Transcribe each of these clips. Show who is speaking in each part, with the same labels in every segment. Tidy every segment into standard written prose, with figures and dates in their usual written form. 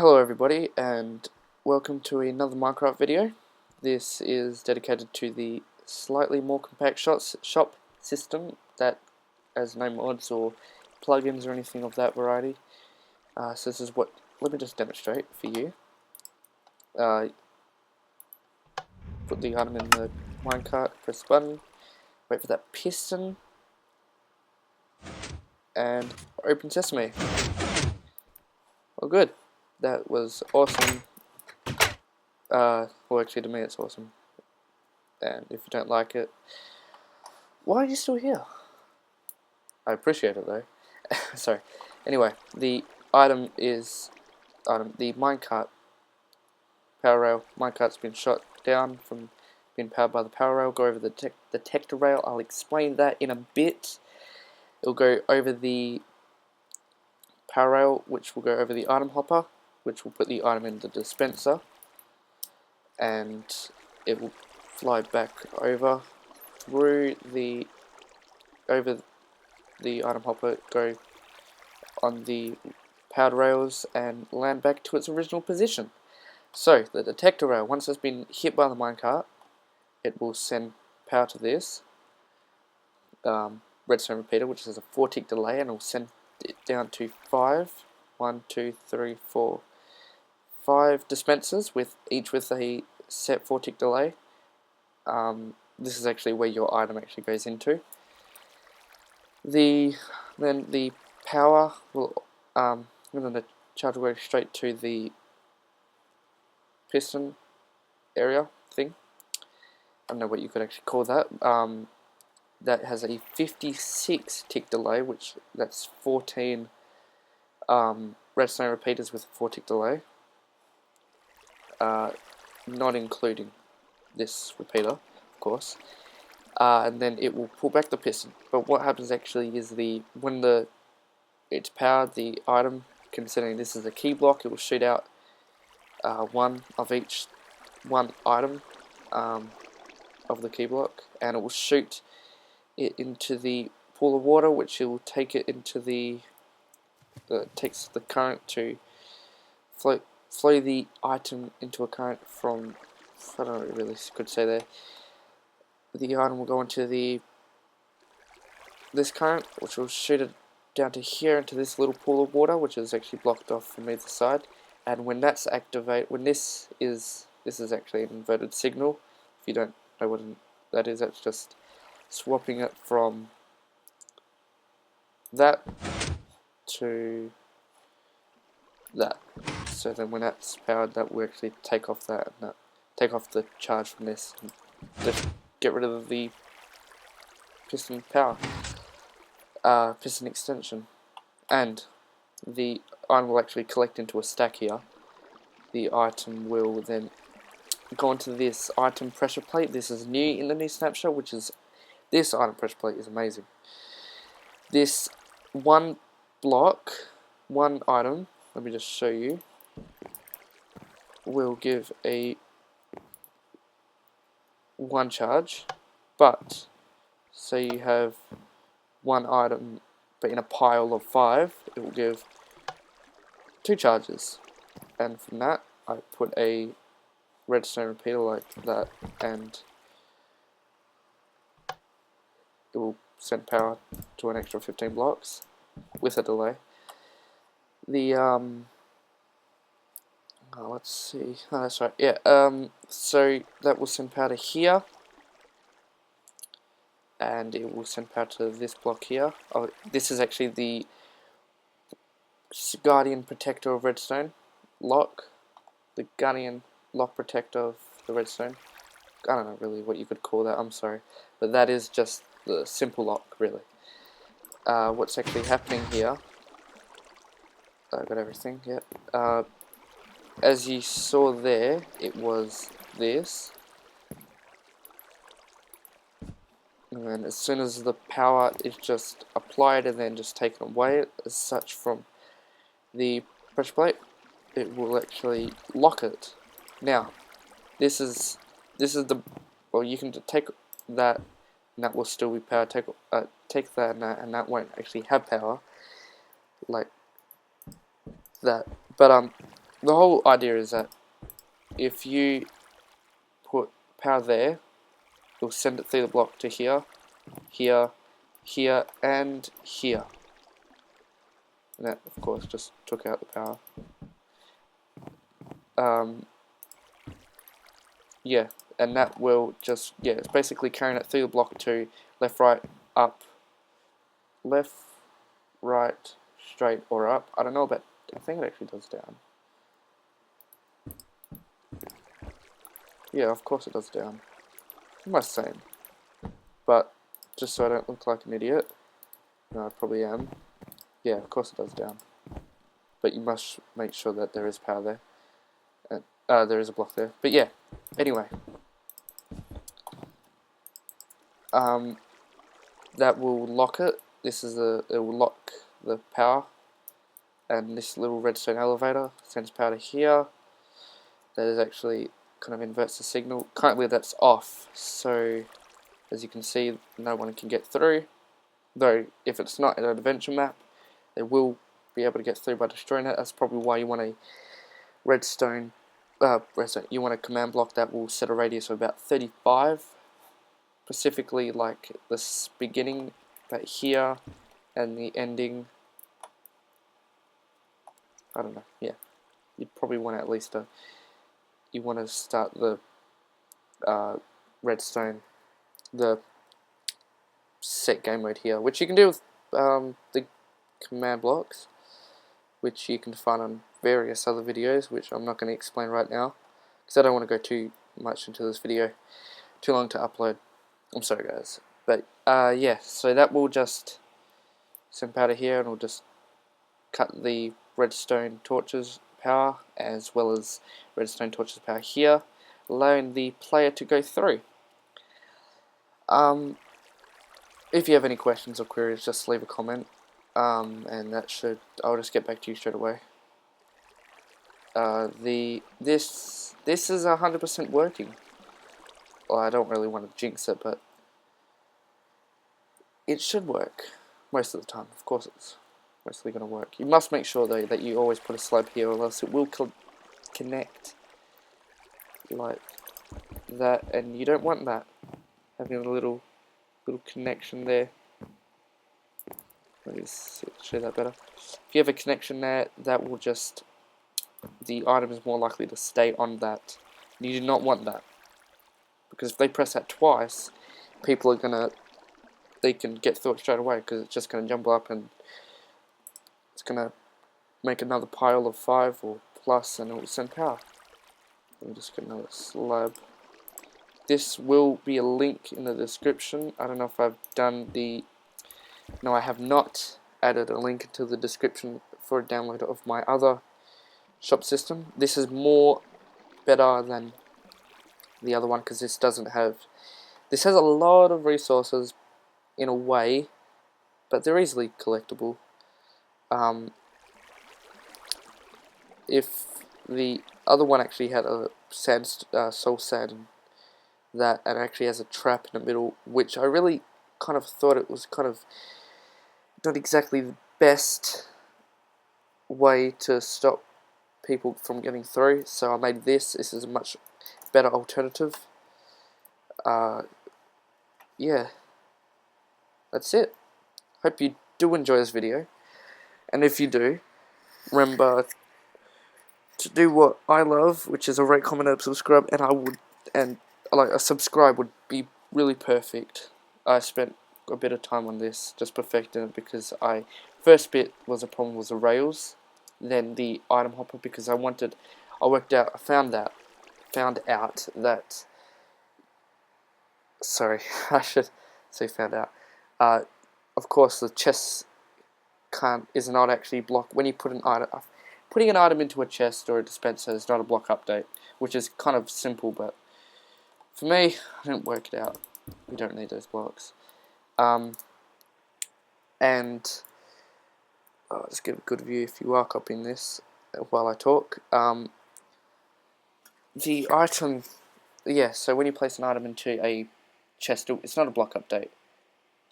Speaker 1: Hello everybody, and welcome to another Minecraft video. This is dedicated to the slightly more compact shop system that has no mods or plugins or anything of that variety. So this is what, let me just demonstrate for you. Put the item in the minecart, press the button, wait for that piston, and open sesame. Well, good. That was awesome. Well, actually to me it's awesome. And if you don't like it, why are you still here? I appreciate it though. Sorry. Anyway, the item is the minecart power rail. Minecart's been shot down from being powered by the power rail. Go over the detector rail. I'll explain that in a bit. It'll go over the power rail, which will go over the item hopper, which will put the item in the dispenser, and it will fly back over through the item hopper, go on the powered rails and land back to its original position. So the detector rail, once it's been hit by the minecart, it will send power to this redstone repeater, which has a 4-tick delay, and it will send it down to 5 dispensers, with each with a set 4-tick delay. This is actually where your item actually goes into. Then the power will and then the charge will go straight to the piston area thing. I don't know what you could actually call that. That has a 56 tick delay, which that's 14 redstone repeaters with a 4-tick delay, not including this repeater, of course. And then it will pull back the piston. But what happens actually is when it's powered, the item, considering this is a key block, it will shoot out one item of the key block, and it will shoot it into the pool of water, which it will take it into takes the current to flow the item into a current from, I don't know, really could say there. The item will go into this current, which will shoot it down to here into this little pool of water, which is actually blocked off from either side. And when that's activated, this is actually an inverted signal. If you don't know what that is, that's just swapping it from that to that. So then when that's powered, that will actually take off take off the charge from this, and just get rid of the piston power, piston extension, and the item will actually collect into a stack here. The item will then go into this item pressure plate. This is new in the new snapshot, this item pressure plate is amazing. This one item, let me just show you, will give a 1 charge, but say you have one item but in a pile of 5, it will give 2 charges. And from that I put a redstone repeater like that, and it will send power to an extra 15 blocks with a delay. Let's see. Oh, that's right. Yeah. So that will send power to here, and it will send power to this block here. Oh, this is actually the guardian protector of redstone lock. The guardian lock protector of the redstone. I don't know really what you could call that. I'm sorry, but that is just the simple lock, really. What's actually happening here? I got everything. Yeah. As you saw there, it was this, and then as soon as the power is just applied and then just taken away as such from the pressure plate, it will actually lock it. Now, this is well, you can take that, and that will still be power. Take that and that won't actually have power like that. But the whole idea is that if you put power there, you'll send it through the block to here, here, here, and here. And that, of course, just took out the power. Yeah, and that will just, yeah, it's basically carrying it through the block to left, right, up, left, right, straight, or up. I don't know, but I think it actually does down. Yeah, of course it does down. I'm not saying. But just so I don't look like an idiot, no, I probably am. Yeah, of course it does down. But you must make sure that there is power there. And there is a block there. But yeah, anyway. That will lock it. This is it will lock the power. And this little redstone elevator sends power to here. That is actually kind of inverts the signal. Currently that's off, so as you can see, no one can get through. Though if it's not in an adventure map, they will be able to get through by destroying it. That's probably why you want a redstone. You want a command block that will set a radius of about 35. Specifically, like this beginning, but here, and the ending. I don't know. Yeah, you'd probably want at least a. You want to start the redstone, the set game mode here, which you can do with the command blocks, which you can find on various other videos, which I'm not going to explain right now, because I don't want to go too much into this video, too long to upload. I'm sorry guys, but yeah, so that will just send power to here, and we'll just cut the redstone torches power, as well as redstone torches power here, allowing the player to go through. If you have any questions or queries, just leave a comment, and I'll just get back to you straight away. This is 100% working. Well, I don't really want to jinx it, but it should work most of the time. Of course, it's mostly going to work. You must make sure though that you always put a slab here, or else it will connect like that, and you don't want that, having a little connection there. Let me show that better. If you have a connection there, that will just, the item is more likely to stay on that. You do not want that, because if they press that twice, people are they can get through it straight away, because it's just gonna jumble up and it's gonna make another pile of 5 or plus, and it will send power. I'm just get another slab. This will be a link in the description. I don't know if I've done the. No, I have not added a link into the description for a download of my other shop system. This is more better than the other one, because this doesn't have. This has a lot of resources in a way, but they're easily collectible. If the other one actually had a soul sand, and actually has a trap in the middle, which I really kind of thought it was kind of not exactly the best way to stop people from getting through, so I made this. This is a much better alternative. Yeah, that's it. Hope you do enjoy this video, and if you do, remember to do what I love, which is a rate, comment, and subscribe. And like a subscribe would be really perfect. I spent a bit of time on this, just perfecting it, because first bit was a problem was the rails, then the item hopper, because I found out that, sorry, I should say found out. Of course, the chest is not actually blocked when you put an item. Putting an item into a chest or a dispenser is not a block update, which is kind of simple, but for me, I didn't work it out. We don't need those blocks. And I'll just give a good view if you are copying this while I talk. The item, yeah, so when you place an item into a chest, it's not a block update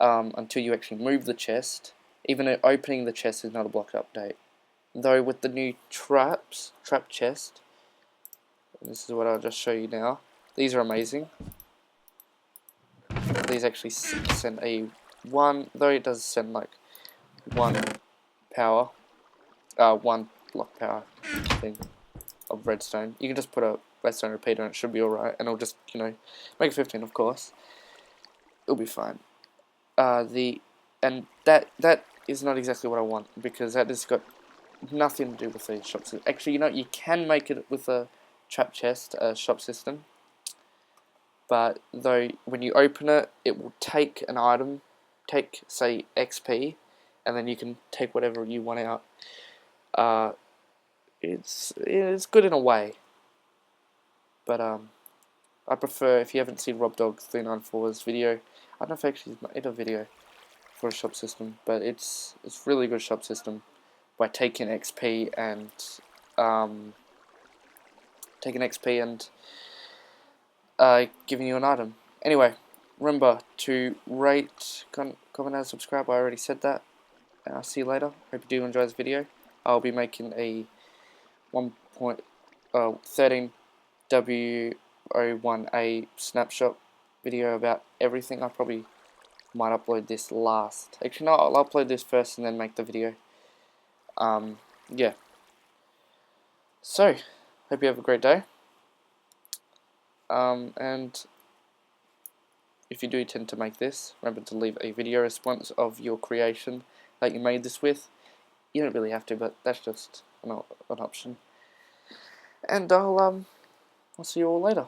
Speaker 1: until you actually move the chest. Even opening the chest is not a block update. though with the new trap chest, this is what I'll just show you now. These are amazing. These actually send a 1, though it does send like 1 power, 1 block power thing of redstone. You can just put a redstone repeater and it should be alright, and it'll just, you know, make it 15 of course. It'll be fine. And that is not exactly what I want, because that has got nothing to do with the shop system. Actually, you know, you can make it with a trap chest, shop system, but though when you open it, it will take an item, take say XP, and then you can take whatever you want out. It's good in a way, but I prefer, if you haven't seen RobDog394's video, I don't know if actually he's made a video for a shop system, but it's really good shop system by taking XP and giving you an item. Anyway, remember to rate, comment and subscribe. I already said that. And I'll see you later. Hope you do enjoy this video. I'll be making a 13W01A snapshot video about everything. I probably might upload this last. Actually, no, I'll upload this first and then make the video. Yeah. So, hope you have a great day. And if you do tend to make this, remember to leave a video response of your creation that you made this with. You don't really have to, but that's just an option. And I'll see you all later.